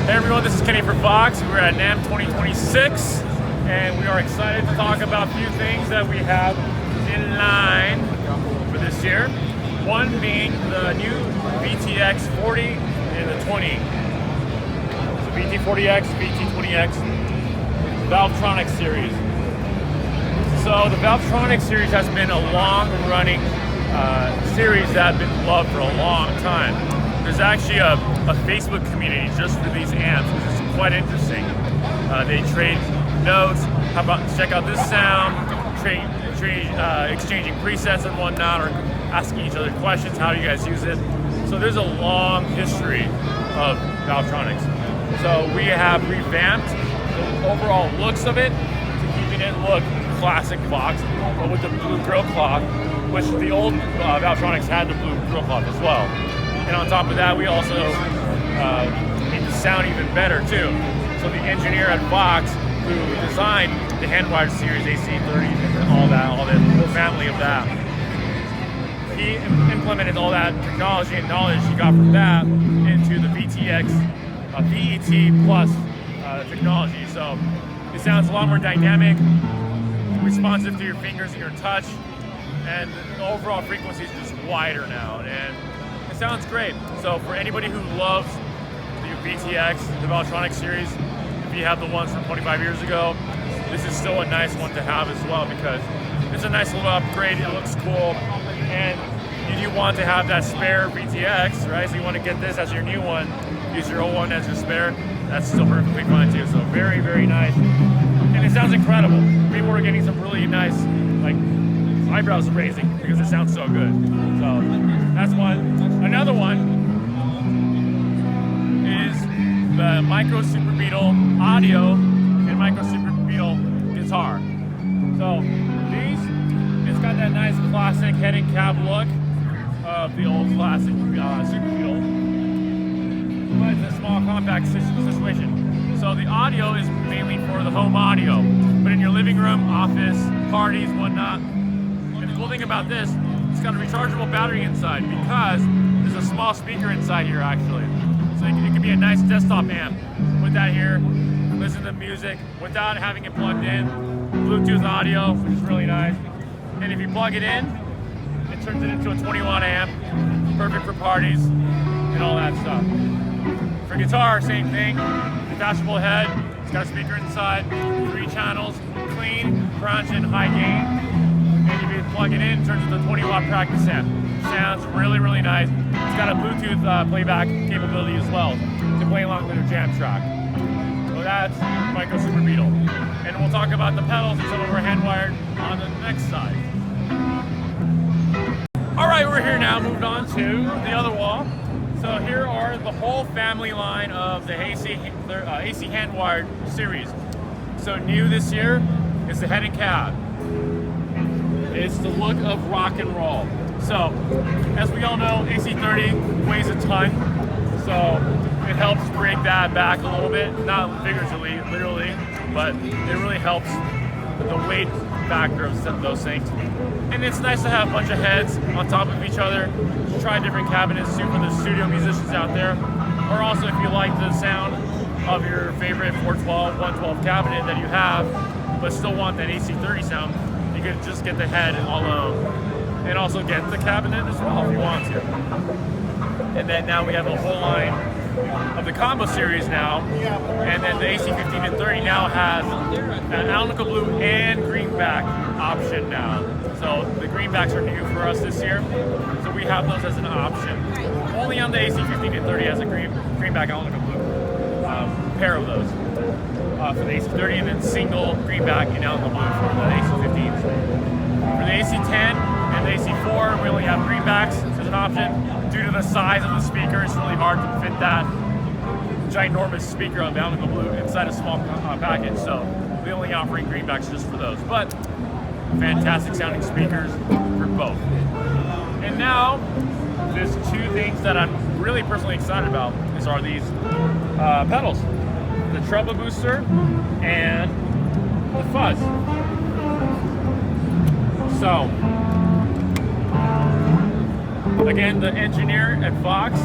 Hey everyone, this is Kenny for VOX. We're at Namm 2026, and we are excited to talk about a few things that we have in line for this year. One being the new VTX 40 and the 20. So VT40X, VT20X, Valvetronic series. So the Valvetronic series has been a long-running series that has been loved for a long time. There's actually a Facebook community just for these amps, which is quite interesting. They trade notes, how about check out this sound, exchanging presets and whatnot, or asking each other questions, how do you guys use it? So there's a long history of Valvetronics. So we have revamped the overall looks of it to keeping it look classic VOX, but with the blue grill cloth, which the old Valvetronics had the blue grill cloth as well. And on top of that, we also made the sound even better too. So the engineer at VOX, who designed the hand-wired series AC30 and all the whole family of that, he implemented all that technology and knowledge he got from that into the VTX VET Plus technology. So it sounds a lot more dynamic, responsive to your fingers and your touch, and the overall frequency is just wider now. And it sounds great. So for anybody who loves the VTX, the Valvetronic series, if you have the ones from 25 years ago, this is still a nice one to have as well, because it's a nice little upgrade, it looks cool, and you do want to have that spare VTX, right? So you want to get this as your new one, use your old one as your spare, that's still perfectly fine too. So very, very nice. And it sounds incredible. People are getting some really nice, like, eyebrows raising because it sounds so good. So that's one. Another one is the Micro Super Beetle audio and Micro Super Beetle guitar. So these, it's got that nice classic head and cab look of the old classic Super Beetle, but it's a small compact situation. So the audio is mainly for the home audio, but in your living room, office, parties, whatnot. And the cool thing about this, it's got a rechargeable battery inside, because there's a small speaker inside here actually. So it can be a nice desktop amp. Put that here, listen to music without having it plugged in. Bluetooth audio, which is really nice. And if you plug it in, it turns it into a 20-watt amp, perfect for parties and all that stuff. For guitar, same thing. Detachable head, it's got a speaker inside, 3 channels, clean, crunch, and high gain. And if you plug it in, it turns into a 20-watt practice amp. Sounds really, really nice. It's got a Bluetooth playback capability as well to play along with your jam track. So that's Micro Super Beetle. And we'll talk about the pedals and some of our hand-wired on the next side. All right, we're here now, moved on to the other wall. So here are the whole family line of the AC hand-wired series. So new this year is the head and cab. It's the look of rock and roll. So as we all know, AC30 weighs a ton, so it helps break that back a little bit, not figuratively, literally, but it really helps the weight factor of some of those things. And it's nice to have a bunch of heads on top of each other. Try different cabinets too for the studio musicians out there. Or also if you like the sound of your favorite 412, 112 cabinet that you have, but still want that AC30 sound, you could just get the head alone. And also get the cabinet as well if you want to. And then now we have a whole line of the combo series now. And then the AC15 and 30 now has an Alnico Blue and greenback option now. So the greenbacks are new for us this year. So we have those as an option. Only on the AC15 and 30 has a greenback Alnico Blue pair of those for the AC30, and then single greenback and Alnico Blue for the AC15s. For the AC10 and the AC4, we only have greenbacks as an option. Due to the size of the speaker, it's really hard to fit that ginormous speaker of the Alnico Blue inside a small package. So we only offering greenbacks just for those. But fantastic sounding speakers for both. And now, there's 2 things that I'm really personally excited about. These are these pedals. The treble booster and the fuzz. So, again, the engineer at VOX,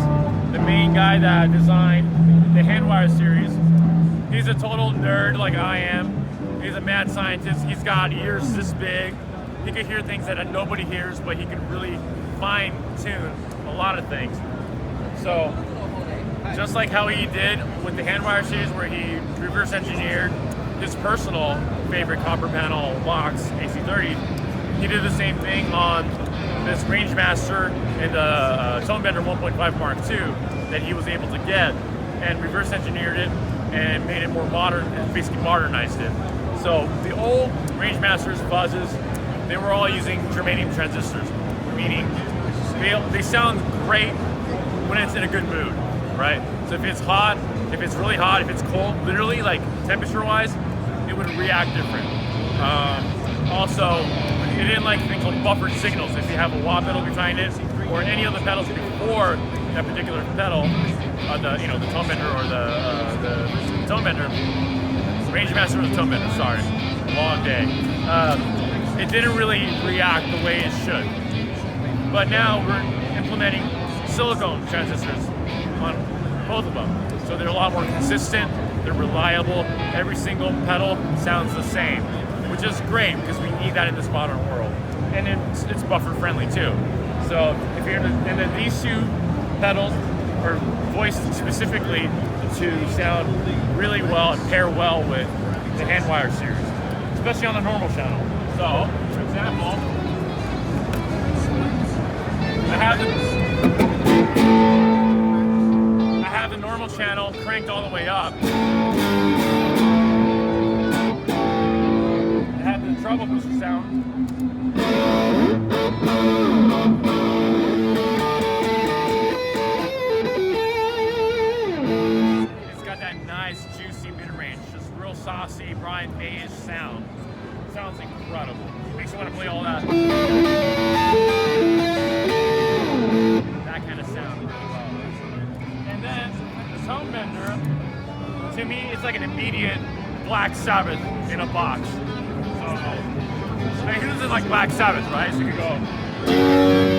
the main guy that designed the Handwire series. He's a total nerd like I am. He's a mad scientist. He's got ears this big. He can hear things that nobody hears, but he can really fine tune a lot of things. So, just like how he did with the Handwire series, where he reverse engineered his personal favorite copper panel VOX AC30, he did the same thing on this Rangemaster and the Tonebender 1.5 Mark II that he was able to get, and reverse engineered it and made it more modern and basically modernized it. So the old Rangemasters fuzzes, they were all using germanium transistors, meaning they sound great when it's in a good mood, right? So if it's hot, if it's really hot, if it's cold, literally like temperature-wise, it would react different. Also, it didn't like things called buffered signals. If you have a wah pedal behind it, or any of the pedals before that particular pedal, the Tonebender or the Tonebender, Rangemaster or the Tonebender, sorry, long day. It didn't really react the way it should. But now we're implementing silicone transistors on both of them. So they're a lot more consistent, they're reliable, every single pedal sounds the same, which is great because we need that in this modern world. And it's buffer friendly too. So if you're and then these two pedals are voiced specifically to sound really well and pair well with the Handwire series, especially on the normal channel. So, for example, I have the normal channel cranked all the way up. I have the treble booster sound. It's got that nice, juicy mid-range, just real saucy, Brian May-ish sound. Sounds incredible. Makes you want to play all that. That kind of sound really well. And then the Tonebender, to me, it's like an immediate Black Sabbath in a box. So, I mean, who doesn't like Black Sabbath, right? So you could go.